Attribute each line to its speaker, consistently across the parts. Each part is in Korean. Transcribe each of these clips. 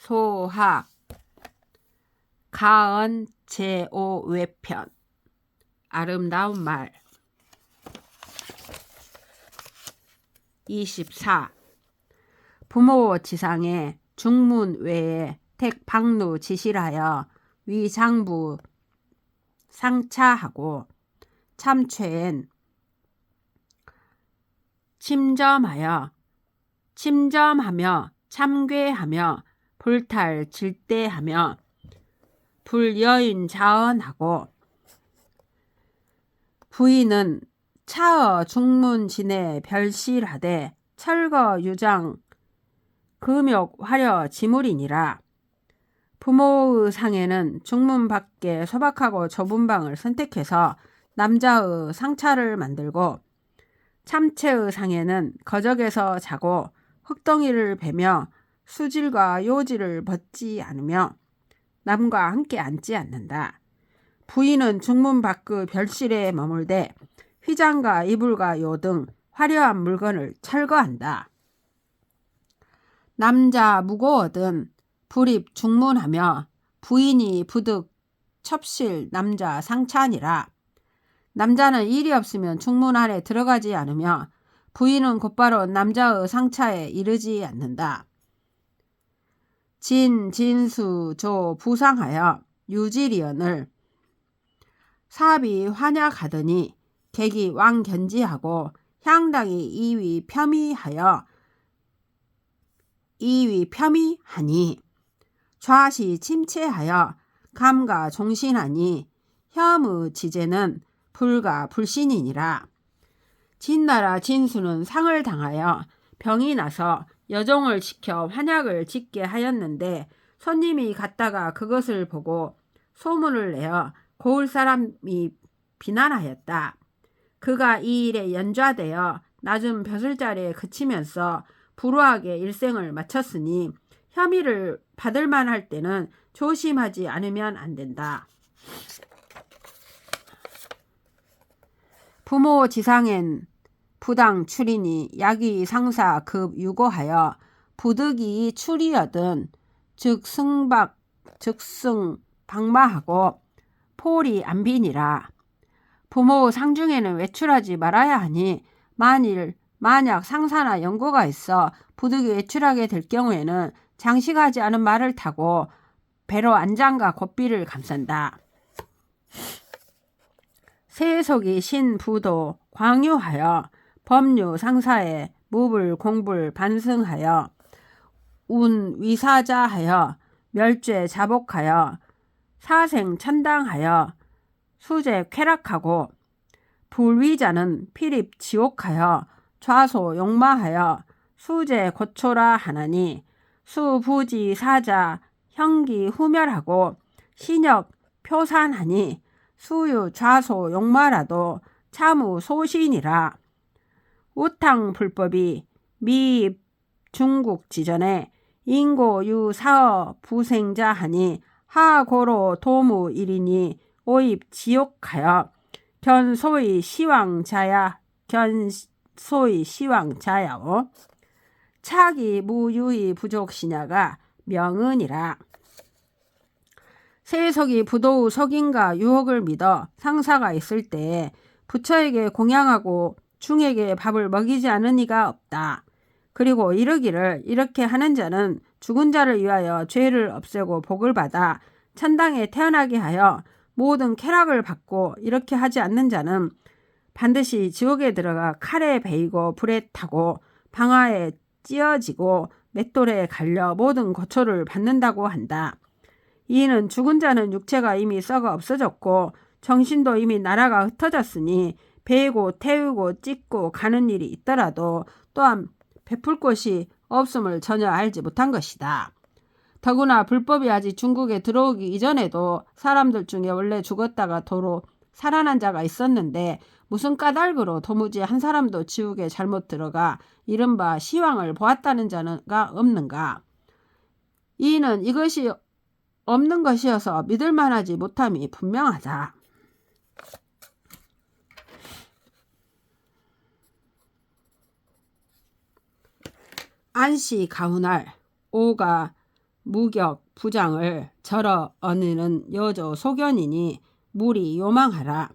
Speaker 1: 소학 가언 제5 외편 아름다운 말 24. 부모 지상에 중문 외에 택 박루 지시하여 위장부 상차하고 참최엔 침점하며 참괴하며 불탈 질대하며 불여인 자언하고 부인은 차어 중문진에 별실하되 철거 유장 금욕 화려 지물이니라. 부모의 상에는 중문 밖에 소박하고 좁은 방을 선택해서 남자의 상차를 만들고 참채의 상에는 거적에서 자고 흙덩이를 베며 수질과 요지를 벗지 않으며 남과 함께 앉지 않는다. 부인은 중문 밖의 별실에 머물되 휘장과 이불과 요 등 화려한 물건을 철거한다. 남자 무고어든 불입 중문하며 부인이 부득 첩실 남자 상차니라. 남자는 일이 없으면 중문 안에 들어가지 않으며 부인은 곧바로 남자의 상차에 이르지 않는다. 진수 조 부상하여 유지리언을 사비 환약하더니 객이 왕견지하고 향당이 이위 폄의하니 좌시 침체하여 감가 종신하니 혐의 지제는 불가 불신이니라. 진나라 진수는 상을 당하여 병이 나서 여종을 시켜 환약을 짓게 하였는데 손님이 갔다가 그것을 보고 소문을 내어 고을 사람이 비난하였다. 그가 이 일에 연좌되어 낮은 벼슬자리에 그치면서 불우하게 일생을 마쳤으니 혐의를 받을 만할 때는 조심하지 않으면 안 된다. 부모 지상엔 부당 출이니 야기 상사 급 유고하여 부득이 출이여든 즉승 박마하고 폴이 안비니라. 부모 상중에는 외출하지 말아야 하니 만약 상사나 연고가 있어 부득이 외출하게 될 경우에는 장식하지 않은 말을 타고 배로 안장과 곱비를 감싼다. 세속이 신부도 광유하여 법류 상사에 무불 공불 반승하여 운 위사자하여 멸죄 자복하여 사생 천당하여 수재 쾌락하고 불위자는 필입 지옥하여 좌소 용마하여 수재 고초라 하나니 수부지 사자 형기 후멸하고 신역 표산하니 수유 좌소 용마라도 참우 소신이라. 우탕 불법이 미입 중국 지전에 인고 유사어 부생자 하니 하고로 도무 일이니 오입 지옥하여 견소의 시왕자야오 차기 무유의 부족시냐가 명은이라. 세속이 부도의 속임과 유혹을 믿어 상사가 있을 때에 부처에게 공양하고 중에게 밥을 먹이지 않은 이가 없다. 그리고 이르기를 이렇게 하는 자는 죽은 자를 위하여 죄를 없애고 복을 받아 천당에 태어나게 하여 모든 쾌락을 받고 이렇게 하지 않는 자는 반드시 지옥에 들어가 칼에 베이고 불에 타고 방아에 찧어지고 맷돌에 갈려 모든 고초를 받는다고 한다. 이는 죽은 자는 육체가 이미 썩어 없어졌고 정신도 이미 나라가 흩어졌으니 베고 태우고 찢고 가는 일이 있더라도 또한 베풀 곳이 없음을 전혀 알지 못한 것이다. 더구나 불법이 아직 중국에 들어오기 이전에도 사람들 중에 원래 죽었다가 도로 살아난 자가 있었는데 무슨 까닭으로 도무지 한 사람도 지옥에 잘못 들어가 이른바 시왕을 보았다는 자가 없는가. 이는 이것이 없는 것이어서 믿을 만하지 못함이 분명하다. 안시 가훈할 오가 무격 부장을 절어 어느는 여조 소견이니 물이 요망하라.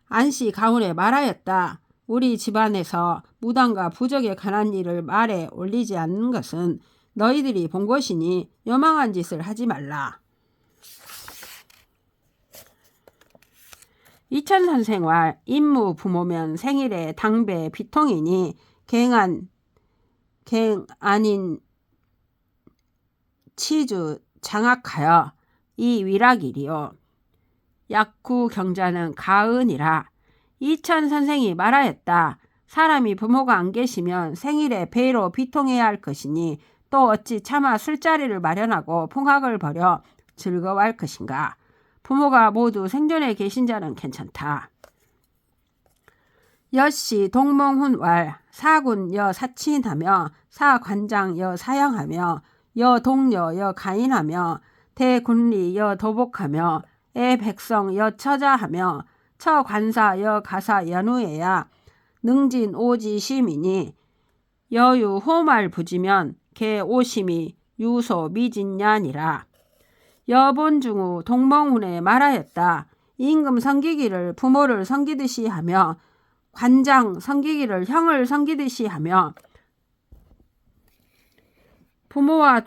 Speaker 1: 안씨 가문에 말하였다. 우리 집안에서 무당과 부적에 관한 일을 말에 올리지 않는 것은 너희들이 본 것이니 요망한 짓을 하지 말라. 이천선생활 임무 부모면 생일에 당배 비통이니 갱 아닌 치주 장악하여 이 위락이리요. 약구 경자는 가은이라. 이천선생이 말하였다. 사람이 부모가 안 계시면 생일에 배로 비통해야 할 것이니 또 어찌 차마 술자리를 마련하고 풍악을 벌여 즐거워할 것인가. 부모가 모두 생존에 계신 자는 괜찮다. 여씨 동몽훈왈 사군 여 사친하며 사관장 여 사양하며 여 동려 여 가인하며 대군리 여 도복하며 애 백성 여 처자하며 처관사 여 가사 연우에야 능진 오지 심이니 여유 호말 부지면 개 오심이 유소 미진년이라. 여본중후 동몽훈에 말하였다. 임금 섬기기를 부모를 섬기듯이 하며 관장 섬기기를 형을 섬기듯이 하며 부모와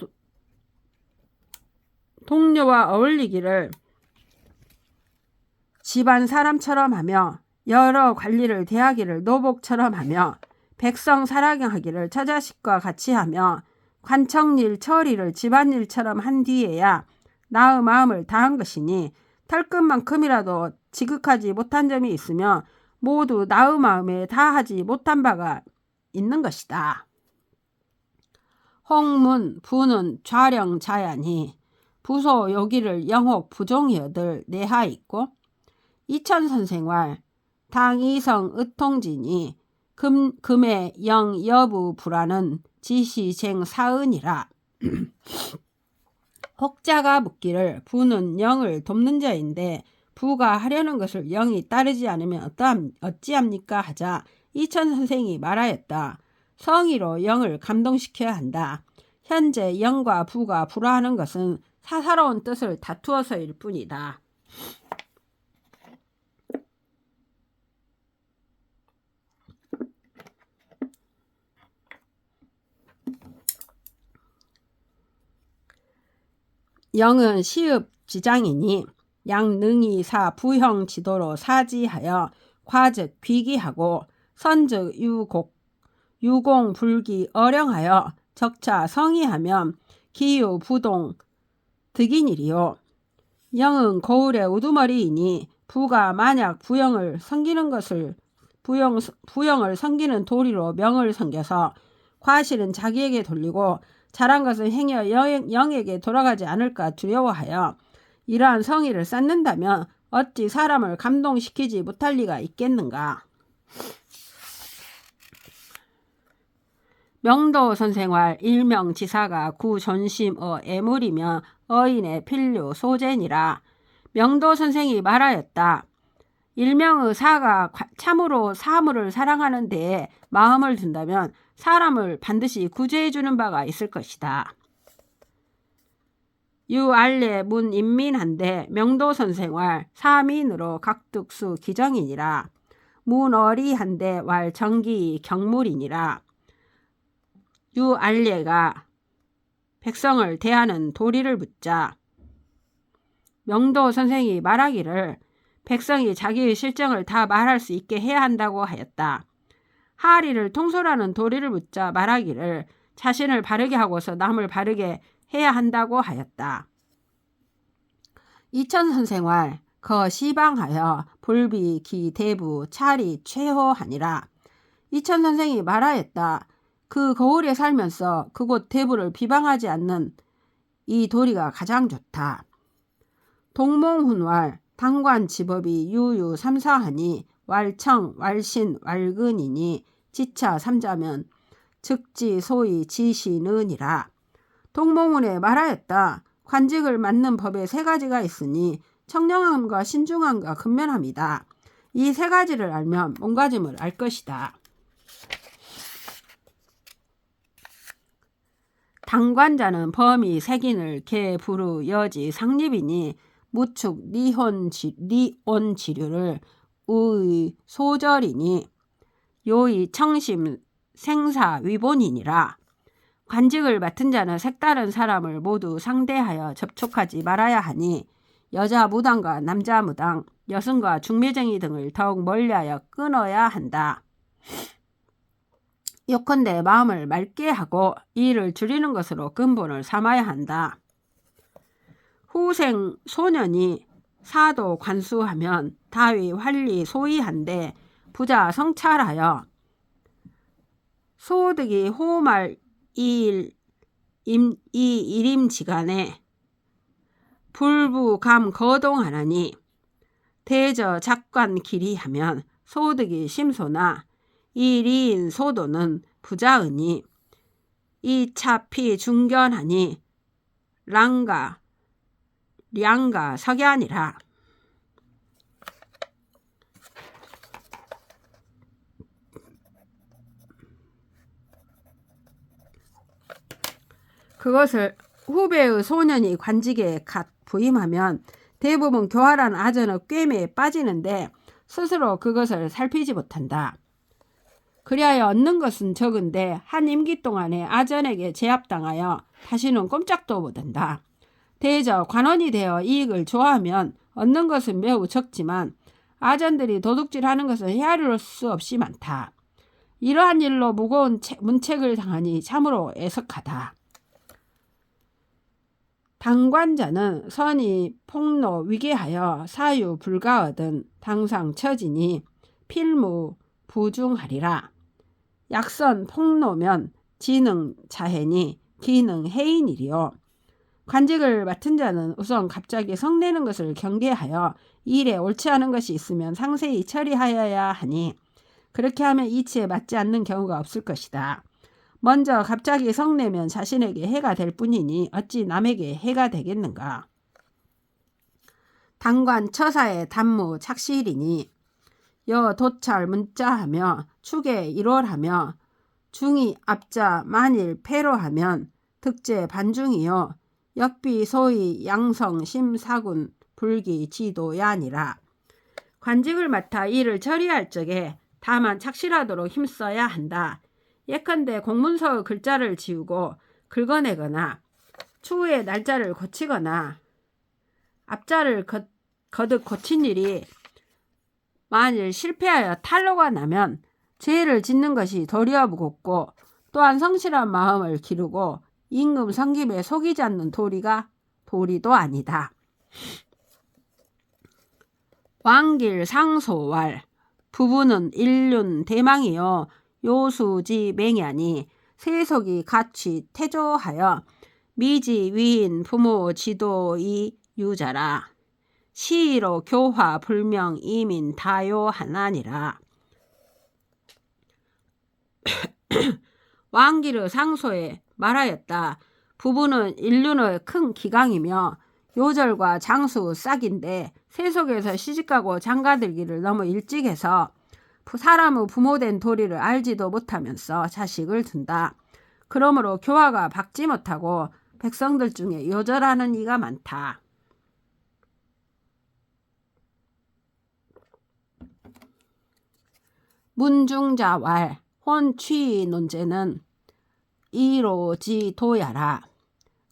Speaker 1: 동료와 어울리기를 집안 사람처럼 하며 여러 관리를 대하기를 노복처럼 하며 백성 사랑하기를 처자식과 같이 하며 관청일 처리를 집안일처럼 한 뒤에야 나의 마음을 다한 것이니 털끝만큼이라도 지극하지 못한 점이 있으며 모두 나의 마음에 다하지 못한 바가 있는 것이다. 홍문 부는 좌령 자야니 부소 요기를 영혹 부종이어들 내하 있고 이천선생활 당이성 의통진이 금의 영 여부 불하는 지시쟁 사은이라. 혹자가 묻기를 부는 영을 돕는 자인데 부가 하려는 것을 영이 따르지 않으면 어찌합니까 하자 이천선생이 말하였다. 성의로 영을 감동시켜야 한다. 현재 영과 부가 불화하는 것은 사사로운 뜻을 다투어서일 뿐이다. 영은 시읍 지장이니 양능이 사 부형 지도로 사지하여 과즉 귀기하고 선즉 유공 불기 어령하여 적차 성의하면 기유 부동 득인이리요. 영은 거울의 우두머리이니 부가 만약 부형을 섬기는 도리로 명을 섬겨서 과실은 자기에게 돌리고 잘한 것은 행여 영에게 돌아가지 않을까 두려워하여 이러한 성의를 쌓는다면 어찌 사람을 감동시키지 못할 리가 있겠는가. 명도선생활 일명지사가 구존심의 애물이며 어인의 필류 소재니라. 명도선생이 말하였다. 일명의 사가 참으로 사물을 사랑하는 데에 마음을 둔다면 사람을 반드시 구제해 주는 바가 있을 것이다. 유알레 문인민한데 명도선생활 사민으로 각득수 기정이니라. 문어리한데 왈 정기 경물이니라. 유알레가 백성을 대하는 도리를 묻자 명도선생이 말하기를 백성이 자기의 실정을 다 말할 수 있게 해야 한다고 하였다. 하리를 통솔하는 도리를 묻자 말하기를 자신을 바르게 하고서 남을 바르게 해야 한다고 하였다. 이천선생활 거시방하여 불비 기 대부 차리 최호하니라. 이천선생이 말하였다. 그 거울에 살면서 그곳 대부를 비방하지 않는 이 도리가 가장 좋다. 동몽훈왈 당관 지법이 유유 삼사하니 왈청 왈신 왈근이니 지차 삼자면 즉지 소위 지시는이라. 동몽훈에 말하였다. 관직을 맡는 법에 세 가지가 있으니 청량함과 신중함과 근면함이다. 이 세 가지를 알면 몸가짐을 알 것이다. 당관자는 범위 색인을 개 부르 여지 상립이니 무축 니온 지류를 의 소절이니 요의 청심 생사 위본이니라. 관직을 맡은 자는 색다른 사람을 모두 상대하여 접촉하지 말아야 하니 여자 무당과 남자 무당, 여승과 중매쟁이 등을 더욱 멀리하여 끊어야 한다. 요컨대 마음을 맑게 하고 이를 줄이는 것으로 근본을 삼아야 한다. 후생 소년이 사도 관수하면 다위 활리 소이한데 부자 성찰하여 소득이 호말 이일임지간에 불부감 거동하나니 대저 작관 길이하면 소득이 심소나 이리인 소도는 부자으니 이차피 중견하니 량가 석야니라. 그것을 후배의 소년이 관직에 갓 부임하면 대부분 교활한 아전의 꿰매에 빠지는데 스스로 그것을 살피지 못한다. 그리하여 얻는 것은 적은데 한 임기 동안에 아전에게 제압당하여 다시는 꼼짝도 못한다. 대저 관원이 되어 이익을 좋아하면 얻는 것은 매우 적지만 아전들이 도둑질하는 것은 헤아릴 수 없이 많다. 이러한 일로 무거운 문책을 당하니 참으로 애석하다. 당관자는 선이 폭로 위계하여 사유 불가하든 당상 처지니 필무 부중하리라. 약선 폭로면 지능 자해니 기능 해인이리요. 관직을 맡은 자는 우선 갑자기 성내는 것을 경계하여 일에 옳지 않은 것이 있으면 상세히 처리하여야 하니 그렇게 하면 이치에 맞지 않는 경우가 없을 것이다. 먼저 갑자기 성내면 자신에게 해가 될 뿐이니 어찌 남에게 해가 되겠는가. 당관 처사의 단무 착실이니 여 도찰 문자하며 축에 일월하며 중이 앞자 만일 패로하면 득제 반중이요 역비 소위 양성 심사군 불기 지도야니라. 관직을 맡아 일을 처리할 적에 다만 착실하도록 힘써야 한다. 예컨대 공문서의 글자를 지우고 긁어내거나 추후에 날짜를 고치거나 앞자를 거듭 고친 일이 만일 실패하여 탈로가 나면 죄를 짓는 것이 도리어 무겁고 또한 성실한 마음을 기르고 임금 성김에 속이지 않는 도리도 아니다. 왕길 상소왈 부부는 인륜 대망이요 요수지 맹야니 세속이 같이 태조하여 미지 위인 부모 지도이 유자라. 시로 교화 불명 이민 다요하나니라. 왕기르 상소에 말하였다. 부부는 인륜의 큰 기강이며 요절과 장수 싹인데 세속에서 시집가고 장가들기를 너무 일찍 해서 사람의 부모된 도리를 알지도 못하면서 자식을 둔다. 그러므로 교화가 박지 못하고 백성들 중에 요절하는 이가 많다. 문중자왈 혼취 논제는 이로지도야라.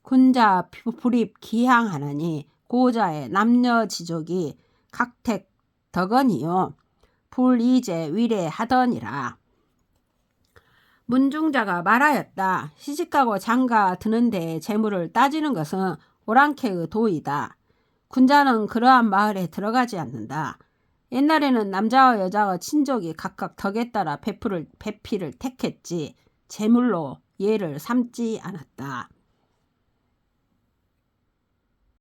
Speaker 1: 군자 불입 기항하나니 고자의 남녀지족이 각택 덕언이요 불이제 위례하더니라. 문중자가 말하였다. 시집가고 장가 드는데 재물을 따지는 것은 오랑캐의 도이다. 군자는 그러한 마을에 들어가지 않는다. 옛날에는 남자와 여자와 친족이 각각 덕에 따라 배필을 택했지 재물로 예를 삼지 않았다.